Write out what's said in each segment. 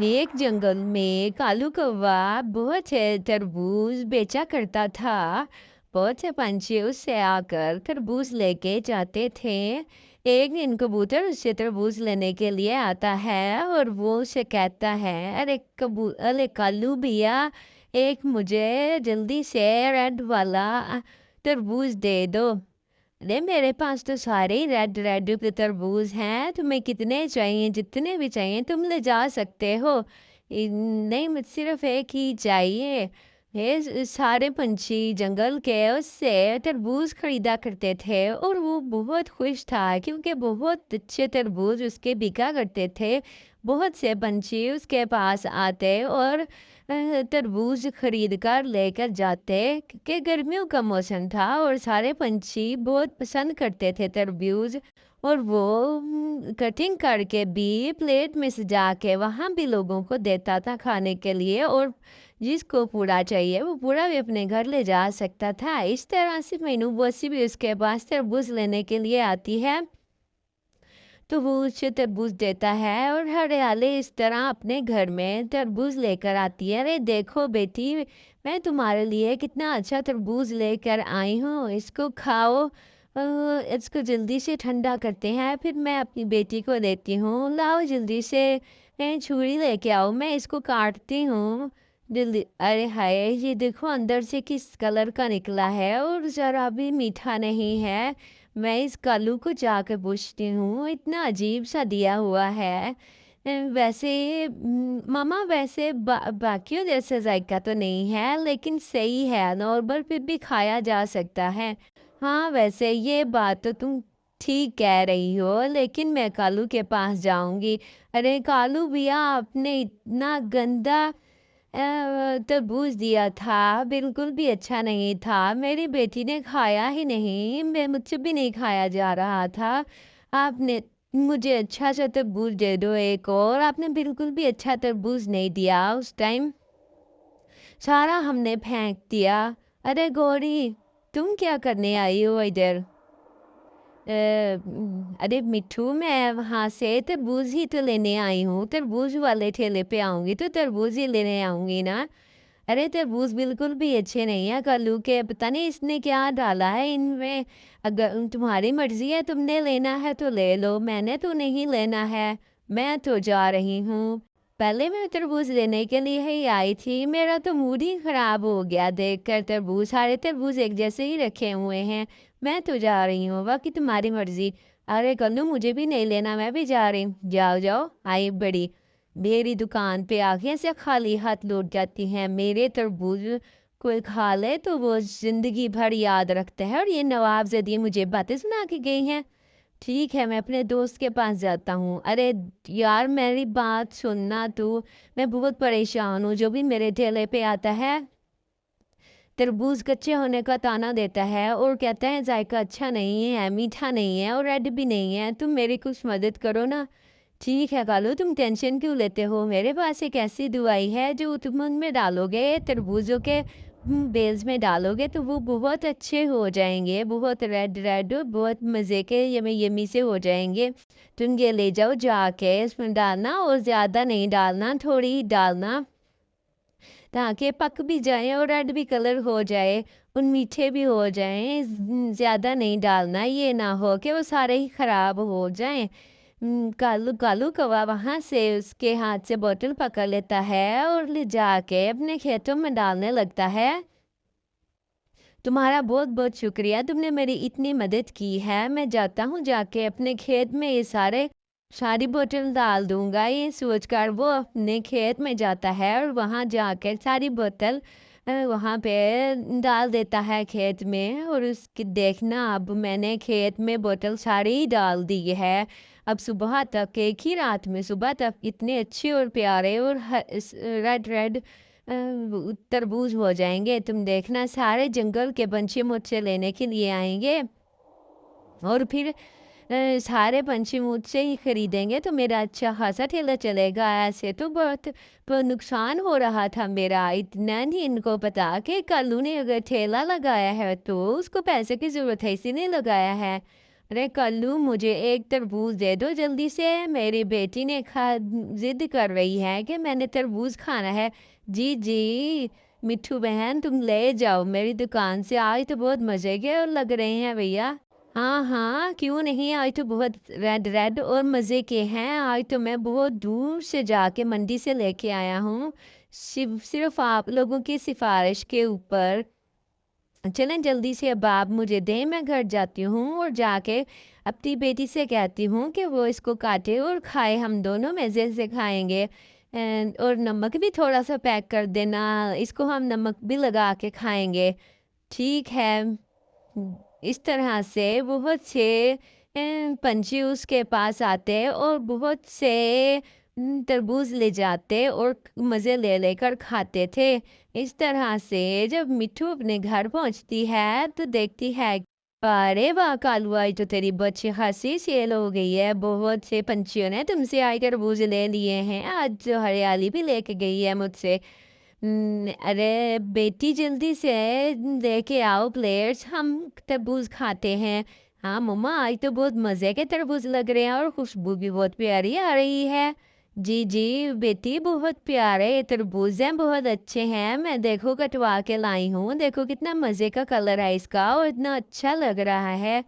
एक जंगल में कालू कौवा बहुत से तरबूज बेचा करता था। बहुत से पंछी उससे आकर तरबूज लेके जाते थे। एक दिन कबूतर उससे तरबूज लेने के लिए आता है और वो उसे कहता है, अरे कालू भैया, एक मुझे जल्दी से रेड वाला तरबूज दे दो। अरे मेरे पास तो सारे ही रेड रेड तरबूज हैं, तुम्हें कितने चाहिए? जितने भी चाहिए तुम ले जा सकते हो। नहीं, मुझे सिर्फ एक ही चाहिए। ये सारे पंछी जंगल के उससे तरबूज खरीदा करते थे और वो बहुत खुश था क्योंकि बहुत अच्छे तरबूज उसके बिका करते थे। बहुत से पंछी उसके पास आते और तरबूज खरीद कर लेकर जाते कि गर्मियों का मौसम था और सारे पंछी बहुत पसंद करते थे तरबूज। और वो कटिंग करके भी प्लेट में सजा के वहाँ भी लोगों को देता था खाने के लिए, और जिसको पूरा चाहिए वो पूरा भी अपने घर ले जा सकता था। इस तरह से मीनू बॉसी भी उसके पास तरबूज लेने के लिए आती है, तो वो उसे तरबूज देता है और हरियाली इस तरह अपने घर में तरबूज लेकर आती है। अरे देखो बेटी, मैं तुम्हारे लिए कितना अच्छा तरबूज लेकर आई हूँ, इसको खाओ। इसको जल्दी से ठंडा करते हैं, फिर मैं अपनी बेटी को देती हूँ। लाओ जल्दी से छुरी लेके आओ, मैं इसको काटती हूँ जल्दी। अरे हाय, ये देखो अंदर से किस कलर का निकला है और ज़रा भी मीठा नहीं है। मैं इस कालू को जाकर पूछती हूँ, इतना अजीब सा दिया हुआ है। वैसे मामा, वैसे बाकियों जैसे जायका तो नहीं है, लेकिन सही है, नॉर्मल फिर भी खाया जा सकता है। हाँ, वैसे ये बात तो तुम ठीक कह रही हो, लेकिन मैं कालू के पास जाऊंगी। अरे कालू भैया, आपने इतना गंदा तरबूज दिया था, बिल्कुल भी अच्छा नहीं था। मेरी बेटी ने खाया ही नहीं, मैं मुझसे भी नहीं खाया जा रहा था। आपने मुझे अच्छा सा तरबूज दे दो एक और। आपने बिल्कुल भी अच्छा तरबूज नहीं दिया उस टाइम, सारा हमने फेंक दिया। अरे गौरी, तुम क्या करने आई हो इधर? अरे मिट्ठू, मैं वहाँ से तरबूज ही तो लेने आई हूँ। तरबूज वाले ठेले पे आऊंगी तो तरबूज ही लेने आऊंगी ना। अरे तरबूज बिल्कुल भी अच्छे नहीं है कल्लू के, पता नहीं इसने क्या डाला है इनमें। अगर तुम्हारी मर्जी है, तुमने लेना है तो ले लो, मैंने तो नहीं लेना है। मैं तो जा रही हूँ। पहले मैं तरबूज लेने के लिए ही आई थी, मेरा तो मूड ही खराब हो गया देखकर तरबूज, सारे तरबूज एक जैसे ही रखे हुए हैं। मैं तो जा रही हूँ, बाकी तुम्हारी मर्जी। अरे कल्लू, मुझे भी नहीं लेना, मैं भी जा रही हूँ। जाओ जाओ, आई बड़ी। मेरी दुकान पे आके ऐसे खाली हाथ लौट जाती हैं। मेरे तरबूज कोई खा ले तो वो जिंदगी भर याद रखते हैं, और ये नवाबजादी मुझे बातें सुना के गई हैं। ठीक है, मैं अपने दोस्त के पास जाता हूँ। अरे यार, मेरी बात सुनना तू। मैं बहुत परेशान हूँ, जो भी मेरे ठेले पे आता है तरबूज कच्चे होने का ताना देता है और कहता है जायका अच्छा नहीं है, मीठा नहीं है और रेड भी नहीं है। तुम मेरी कुछ मदद करो ना। ठीक है कालू, तुम टेंशन क्यों लेते हो? मेरे पास एक ऐसी दवाई है जो तुम उनमें डालोगे, तरबूजों के बेल्स में डालोगे तो वो बहुत अच्छे हो जाएंगे, बहुत रेड रेड, बहुत मज़े के यमी यमी से हो जाएंगे। तुम ये ले जाओ जाके, इसमें डालना और ज़्यादा नहीं डालना, थोड़ी ही डालना, ताकि पक भी जाए और रेड भी कलर हो जाए, और मीठे भी हो जाएं। ज़्यादा नहीं डालना, ये ना हो कि वो सारे ही ख़राब हो जाएं। कालू कालू कौवा वहाँ से उसके हाथ से बोतल पकड़ लेता है और ले जाके अपने खेतों में डालने लगता है। तुम्हारा बहुत बहुत शुक्रिया, तुमने मेरी इतनी मदद की है। मैं जाता हूँ, जाके अपने खेत में ये सारी बोतल डाल दूंगा। ये सोचकर वो अपने खेत में जाता है और वहाँ जाकर सारी बोतल वहाँ पे डाल देता है खेत में। और उसकी देखना, अब मैंने खेत में बोतल सारी ही डाल दी है। अब सुबह तक, एक ही रात में सुबह तक इतने अच्छे और प्यारे और रेड रेड तरबूज हो जाएंगे। तुम देखना, सारे जंगल के पंछी मुझसे लेने के लिए आएंगे और फिर सारे पंछी मुझसे ही खरीदेंगे, तो मेरा अच्छा खासा ठेला चलेगा। ऐसे तो बहुत नुकसान हो रहा था मेरा। इतना नहीं इनको पता कि कालू ने अगर ठेला लगाया है तो उसको पैसे की ज़रूरत है, इसीलिए लगाया है। अरे कल्लू, मुझे एक तरबूज दे दो जल्दी से। मेरी बेटी ने खा जिद कर रही है कि मैंने तरबूज खाना है। जी जी, मिट्ठू बहन तुम ले जाओ मेरी दुकान से। आज तो बहुत मजे के और लग रहे हैं भैया। हाँ हाँ, क्यों नहीं, आज तो बहुत रेड रेड और मज़े के हैं। आज तो मैं बहुत दूर से जाके मंडी से लेके आया हूँ, सिर्फ आप लोगों की सिफारिश के ऊपर। चलें जल्दी से, अब आप मुझे दें, मैं घर जाती हूँ और जाके अपनी बेटी से कहती हूँ कि वो इसको काटे और खाए, हम दोनों मज़े से खाएंगे। और नमक भी थोड़ा सा पैक कर देना, इसको हम नमक भी लगा के खाएंगे। ठीक है। इस तरह से बहुत से पंछी उसके पास आते और बहुत से तरबूज ले जाते और मज़े ले लेकर खाते थे। इस तरह से जब मिट्ठू अपने घर पहुंचती है तो देखती है, अरे वाह कालू, आज तो तेरी बच्ची खासी सेल हो गई है। बहुत से पंछियों ने तुमसे आई तरबूज ले लिए हैं, आज तो हरियाली भी लेके गई है मुझसे। अरे बेटी जल्दी से लेके आओ प्लेट्स, हम तरबूज खाते हैं। हाँ मम्मा, आज तो बहुत मज़े के तरबूज लग रहे हैं और खुशबू भी बहुत प्यारी आ रही है। जी जी बेटी, बहुत प्यारे ये तरबूज हैं, बहुत अच्छे हैं। मैं देखो कटवा के लाई हूँ, देखो कितना मज़े का कलर है इसका और इतना अच्छा लग रहा है।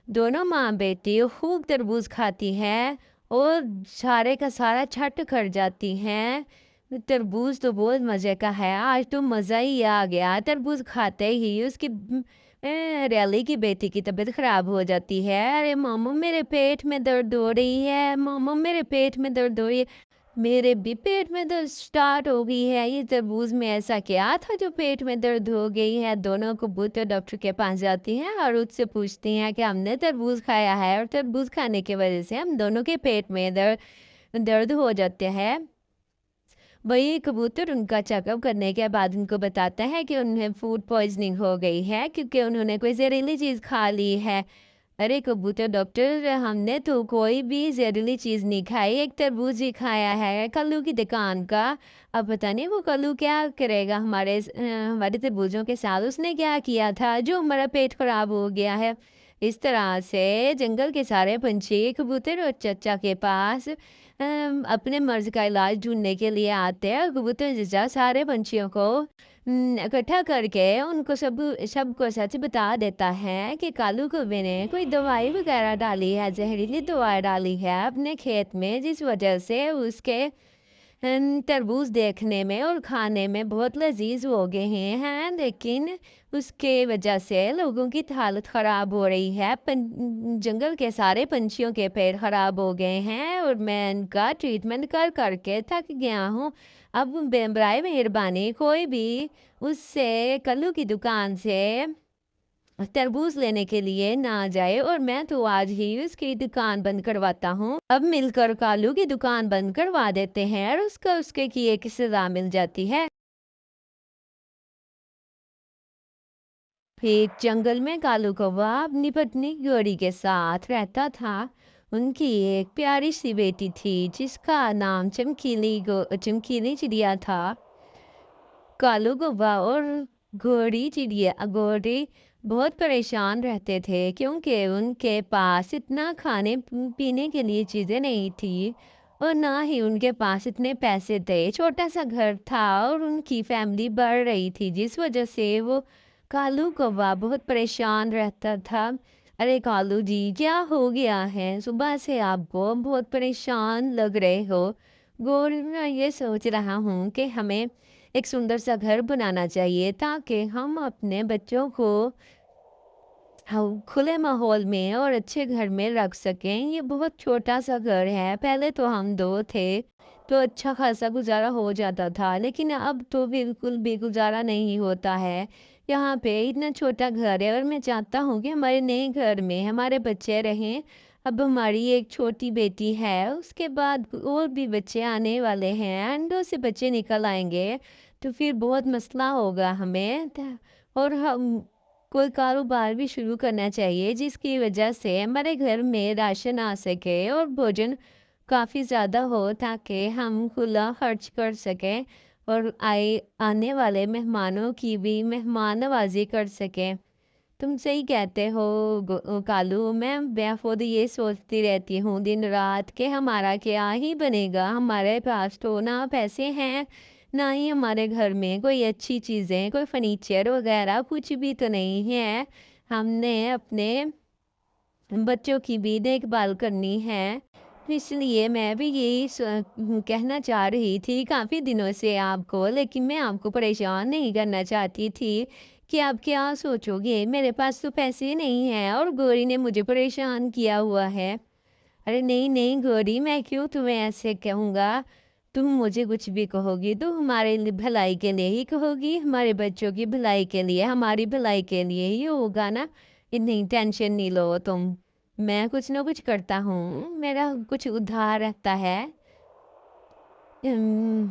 दोनों माँ बेटी खूब तरबूज खाती हैं और सारे का सारा छट कर जाती हैं। तरबूज तो बहुत मज़े का है, आज तो मज़ा ही आ गया। तरबूज खाते ही उसकी रैली की बेटी की तबीयत ख़राब हो जाती है। अरे मामू, मेरे पेट में दर्द हो रही है, मामू मेरे पेट में दर्द हो रही है। मेरे भी पेट में दर्द स्टार्ट हो गई है। ये तरबूज में ऐसा क्या था जो पेट में दर्द हो गई है? दोनों कबूतर डॉक्टर के पास जाती हैं और उससे पूछती हैं कि हमने तरबूज खाया है और तरबूज खाने की वजह से हम दोनों के पेट में दर्द दर्द हो जाते हैं। वही कबूतर उनका चेकअप करने के बाद उनको बताता है कि उन्हें फूड पॉइजनिंग हो गई है क्योंकि उन्होंने कोई जहरीली चीज़ खा ली है। अरे कबूतर डॉक्टर, हमने तो कोई भी जहरीली चीज़ नहीं खाई, एक तरबूज ही खाया है कल्लू की दुकान का। अब पता नहीं वो कल्लू क्या करेगा हमारे तरबूजों के साथ, उसने क्या किया था जो हमारा पेट खराब हो गया है। इस तरह से जंगल के सारे पंछी कबूतर और चचा के पास अपने मर्ज़ का इलाज ढूँढने के लिए आते हैं। कबूतर चचा सारे पंछियों को इकट्ठा करके उनको सबको सच बता देता है कि कालू कौवे ने कोई दवाई वगैरह डाली है, ज़हरीली दवाई डाली है अपने खेत में, जिस वजह से उसके तरबूज देखने में और खाने में बहुत लजीज हो गए हैं, लेकिन उसके वजह से लोगों की हालत ख़राब हो रही है। जंगल के सारे पंछियों के पेट ख़राब हो गए हैं और मैं इनका ट्रीटमेंट कर करके थक गया हूँ। अब बराए मेहरबानी कोई भी उससे कल्लू की दुकान से तरबूज लेने के लिए ना जाए और मैं तो आज ही उसकी दुकान बंद करवाता हूँ। अब मिलकर कालू की दुकान बंद करवा देते हैं और उसका उसके किए की सजा मिल जाती है। एक जंगल में कालू कौवा अपनी पत्नी गौरी के साथ रहता था। उनकी एक प्यारी सी बेटी थी जिसका नाम चमकीली चिड़िया था। कालू कौवा और घोड़ी बहुत परेशान रहते थे क्योंकि उनके पास इतना खाने पीने के लिए चीज़ें नहीं थी और ना ही उनके पास इतने पैसे थे। छोटा सा घर था और उनकी फैमिली बढ़ रही थी, जिस वजह से वो कालू कौवा बहुत परेशान रहता था। अरे कालू जी, क्या हो गया है? सुबह से आपको बहुत परेशान लग रहे हो। गोर मैं ये सोच रहा हूँ कि हमें एक सुंदर सा घर बनाना चाहिए ताकि हम अपने बच्चों को हम खुले माहौल में और अच्छे घर में रख सकें। ये बहुत छोटा सा घर है, पहले तो हम दो थे तो अच्छा खासा गुजारा हो जाता था, लेकिन अब तो बिल्कुल भी गुजारा नहीं होता है। यहाँ पे इतना छोटा घर है और मैं चाहता हूँ कि हमारे नए घर में हमारे बच्चे रहें। अब हमारी एक छोटी बेटी है, उसके बाद और भी बच्चे आने वाले हैं, अंडों से बच्चे निकल आएंगे तो फिर बहुत मसला होगा हमें। और हम कोई कारोबार भी शुरू करना चाहिए जिसकी वजह से हमारे घर में राशन आ सके और भोजन काफ़ी ज़्यादा हो ताकि हम खुला खर्च कर सकें और आने वाले मेहमानों की भी मेहमान नवाजी कर सकें। तुम सही कहते हो कालू। मैं खुद ये सोचती रहती हूँ दिन रात कि हमारा क्या ही बनेगा। हमारे पास तो ना पैसे हैं, ना ही हमारे घर में कोई अच्छी चीज़ें, कोई फर्नीचर वगैरह कुछ भी तो नहीं है। हमने अपने बच्चों की भी देखभाल करनी है। तो इसलिए मैं भी यही कहना चाह रही थी काफ़ी दिनों से आपको, लेकिन मैं आपको परेशान नहीं करना चाहती थी कि आप क्या सोचोगे। मेरे पास तो पैसे नहीं हैं और गौरी ने मुझे परेशान किया हुआ है। अरे नहीं नहीं गौरी, मैं क्यों तुम्हें ऐसे कहूँगा। तुम मुझे कुछ भी कहोगी तो हमारे भलाई के लिए ही कहोगी, हमारे बच्चों की भलाई के लिए, हमारी भलाई के लिए ही होगा ना। इतनी टेंशन नहीं लो तुम। मैं कुछ ना कुछ करता हूँ, मेरा कुछ उधार रहता है। उम,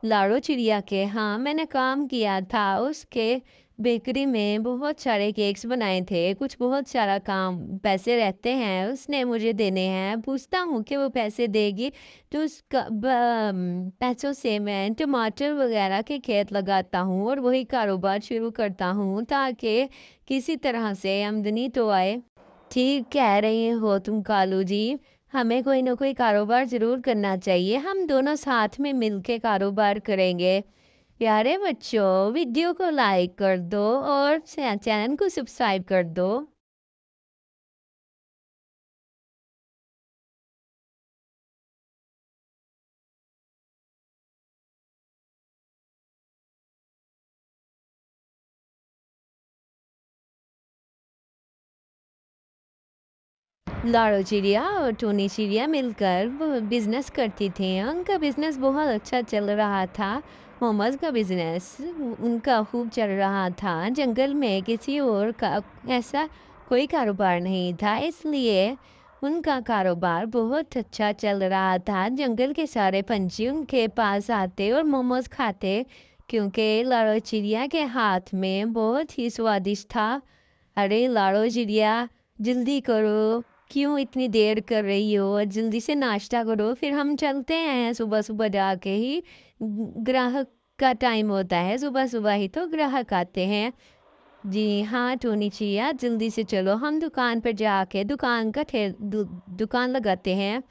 लाड़ो चिड़िया के हाँ मैंने काम किया था उसके बेकरी में, बहुत सारे केक्स बनाए थे। कुछ बहुत सारा काम पैसे रहते हैं, उसने मुझे देने हैं। पूछता हूँ कि वो पैसे देगी तो पैसों से मैं टमाटर वगैरह के खेत लगाता हूँ और वही कारोबार शुरू करता हूँ ताकि किसी तरह से आमदनी तो आए। ठीक कह रही हो तुम कालू जी। हमें कोई ना कोई कारोबार ज़रूर करना चाहिए। हम दोनों साथ में मिलके कारोबार करेंगे। प्यारे बच्चों, वीडियो को लाइक कर दो और चैनल को सब्सक्राइब कर दो। लाड़ो चिड़िया और टोनी चिड़िया मिलकर वो बिजनेस करती थी। उनका बिजनेस बहुत अच्छा चल रहा था। मोमोज का बिजनेस उनका खूब चल रहा था। जंगल में किसी और का ऐसा कोई कारोबार नहीं था, इसलिए उनका कारोबार बहुत अच्छा चल रहा था। जंगल के सारे पंछी उनके पास आते और मोमोज खाते, क्योंकि लाड़ो चिड़िया के हाथ में बहुत ही स्वादिष्ट था। अरे लाड़ो चिड़िया, जल्दी करो, क्यों इतनी देर कर रही हो। जल्दी से नाश्ता करो, फिर हम चलते हैं। सुबह सुबह जाके ही ग्राहक का टाइम होता है, सुबह सुबह ही तो ग्राहक आते हैं। जी हाँ टोनी चिया, जल्दी से चलो, हम दुकान पर जाके दुकान का दुकान लगाते हैं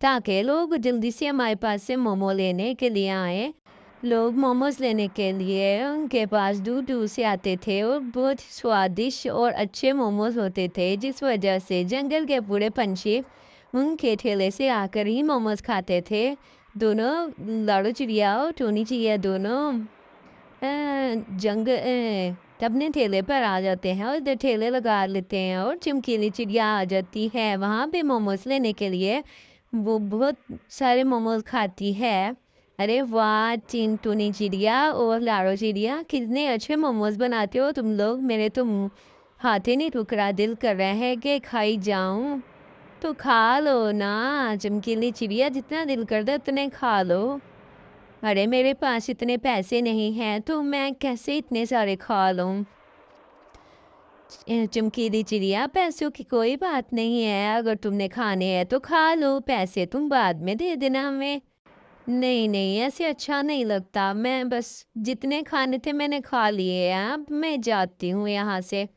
ताकि लोग जल्दी से हमारे पास से मोमो लेने के लिए आए। लोग मोमोज लेने के लिए उनके पास दूर दूर से आते थे और बहुत स्वादिष्ट और अच्छे मोमोज होते थे, जिस वजह से जंगल के पूरे पंछी उनके ठेले से आकर ही मोमोज खाते थे। दोनों लाड़ो चिड़िया और टोनी चिड़िया दोनों अपने ठेले पर आ जाते हैं और इधर ठेले लगा लेते हैं और चमकीली चिड़िया आ जाती है वहाँ पे मोमोज लेने के लिए। वो बहुत सारे मोमोज खाती है। अरे वाह टूनी चिड़िया और लाड़ो चिड़िया, कितने अच्छे मोमोज बनाते हो तुम लोग। मेरे तो हाथ ही नहीं रुक रहा, दिल कर रहा है कि खाई जाऊं। तो खा लो ना चमकीली चिड़िया, जितना दिल करता है उतने खा लो। अरे मेरे पास इतने पैसे नहीं हैं तो मैं कैसे इतने सारे खा लूं। चमकीली चिड़िया, पैसों की कोई बात नहीं है, अगर तुमने खाने हैं तो खा लो, पैसे तुम बाद में दे देना हमें। नहीं नहीं ऐसे अच्छा नहीं लगता। मैं बस जितने खाने थे मैंने खा लिए हैं, अब मैं जाती हूँ यहाँ से।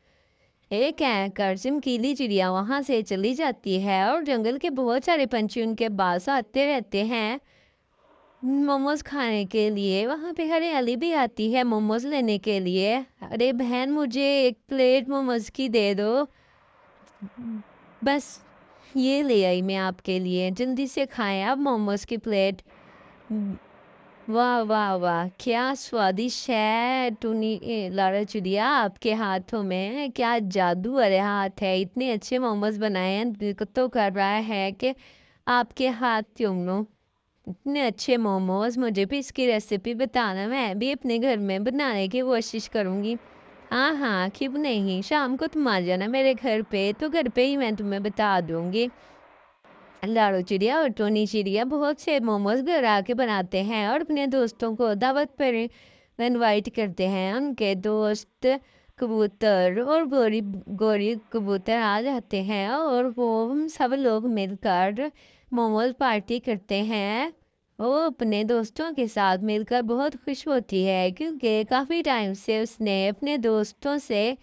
एक कहकर चमकीली चिड़िया वहाँ से चली जाती है और जंगल के बहुत सारे पंछी उनके पास आते रहते हैं मोमोज खाने के लिए। वहाँ पे हरियाली भी आती है मोमोज लेने के लिए। अरे बहन, मुझे एक प्लेट मोमोज की दे दो। बस ये ले आई मैं आपके लिए, जल्दी से खाएं आप मोमोज की प्लेट। वाह वाह वाह, क्या स्वादिष्ट है टूनी लाड़ा चिड़िया। आपके हाथों में क्या जादू वाले हाथ है, इतने अच्छे मोमोज बनाए हैं। दिल को तो कर रहा है कि आपके हाथ चूम लूं। इतने अच्छे मोमोज, मुझे भी इसकी रेसिपी बताना, मैं भी अपने घर में बनाने की कोशिश करूँगी। हाँ हाँ क्यों नहीं, शाम को तुम आ जाना मेरे घर पे, तो घर पे ही मैं तुम्हें बता दूँगी। लाड़ो चिड़िया और टोनी चिड़िया बहुत से मोमोज घर आके बनाते हैं और अपने दोस्तों को दावत पर इनवाइट करते हैं। उनके दोस्त कबूतर और गोरी गोरी कबूतर आ जाते हैं और वो सब लोग मिलकर मोमोज पार्टी करते हैं। वो अपने दोस्तों के साथ मिलकर बहुत खुश होती है क्योंकि काफ़ी टाइम से उसने अपने दोस्तों से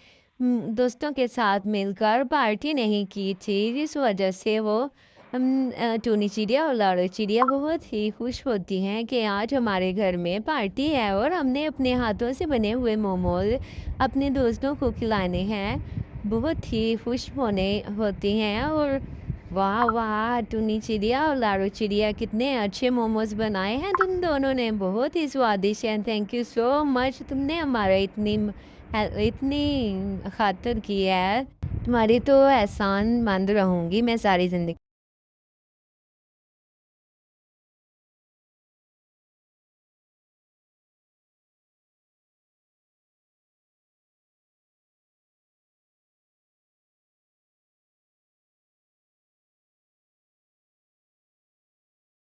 दोस्तों के साथ मिलकर पार्टी नहीं की थी, जिस वजह से वो टूनी चिड़िया और लाडो चिड़िया बहुत ही खुश होती हैं कि आज हमारे घर में पार्टी है और हमने अपने हाथों से बने हुए मोमोज अपने दोस्तों को खिलाने हैं। बहुत ही खुश होने होती हैं और वाह वाह, टूनी चिड़िया और लाडो चिड़िया कितने अच्छे मोमोज बनाए हैं तुम दोनों ने, बहुत ही स्वादिष्ट हैं। थैंक यू सो मच, तुमने हमारा इतनी खातिर की है। तुम्हारी तो एहसान मंद रहूंगी मैं सारी जिंदगी।